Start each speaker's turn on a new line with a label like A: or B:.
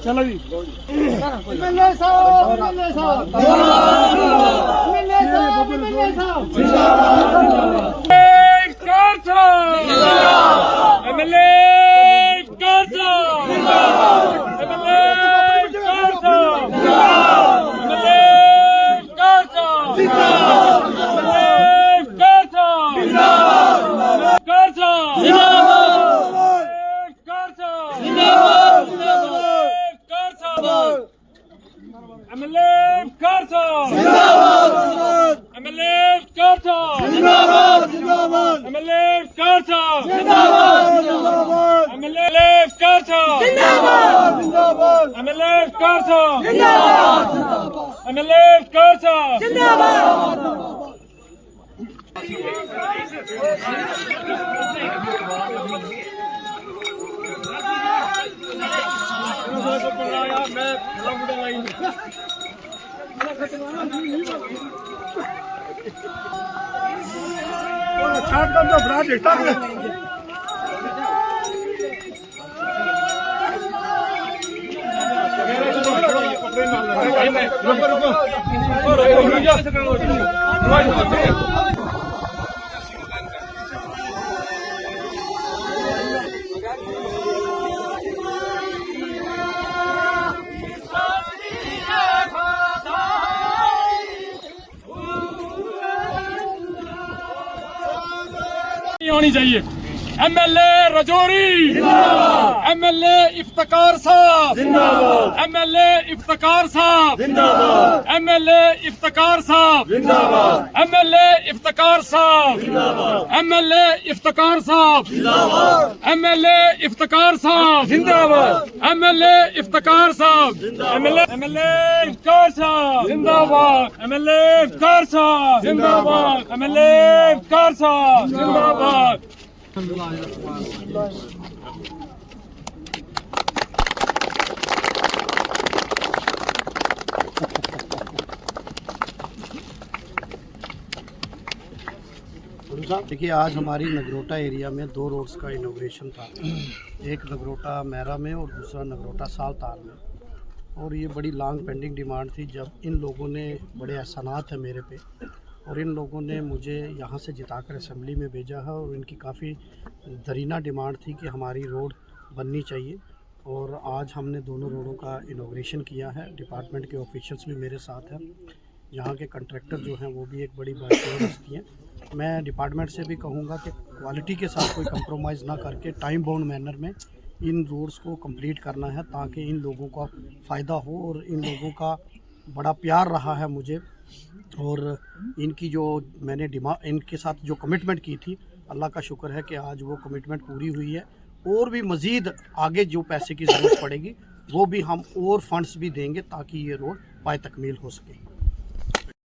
A: चलो जी होनी चाहिए। एमएलए रजौरी जिंदाबाद, एमएलए इफ्तिकार साहब जिंदाबाद, एमएलए इफ्तिकार साहब जिंदाबाद, एमएलए इफ्तिकार साहब जिंदाबाद, एमएलए इफ्तिकार साहब जिंदाबाद, एमएलए इफ्तिकार साहब जिंदाबाद, एमएलए इफ्तिकार साहब जिंदाबाद, एमएलए इफ्तिकार साहब जिंदाबाद, एमएलए इफ्तिकार साहब जिंदाबाद, एमएलए इफ्तिकार साहब जिंदाबाद, एमएलए इफ्तिकार साहब जिंदाबाद।
B: देखिए, आज हमारी नगरोटा एरिया में 2 रोड्स का इनॉग्रेशन था। एक नगरोटा मैरा में और दूसरा नगरोटा सालतार में। और ये बड़ी लॉन्ग पेंडिंग डिमांड थी। जब इन लोगों ने, बड़े एहसानात है मेरे पे, और इन लोगों ने मुझे यहाँ से जिताकर असेंबली में भेजा है। और इनकी काफ़ी दरीना डिमांड थी कि हमारी रोड बननी चाहिए। और आज हमने दोनों रोडों का इनॉग्रेशन किया है। डिपार्टमेंट के ऑफिशियल्स भी मेरे साथ हैं। यहाँ के कंट्रैक्टर जो हैं वो भी एक बड़ी बात हस्ती हैं। मैं डिपार्टमेंट से भी कहूँगा कि क्वालिटी के साथ कोई कंप्रोमाइज़ ना करके टाइम बाउंड मैनर में इन रोड्स को कंप्लीट करना है, ताकि इन लोगों का फ़ायदा हो। और इन लोगों का बड़ा प्यार रहा है मुझे, और इनकी जो मैंने डिमांड, इनके साथ जो कमिटमेंट की थी, अल्लाह का शुक्र है कि आज वो कमिटमेंट पूरी हुई है। और भी मज़ीद आगे जो पैसे की ज़रूरत पड़ेगी वो भी हम और फंड्स भी देंगे, ताकि ये रोड पाए तकमील हो सके।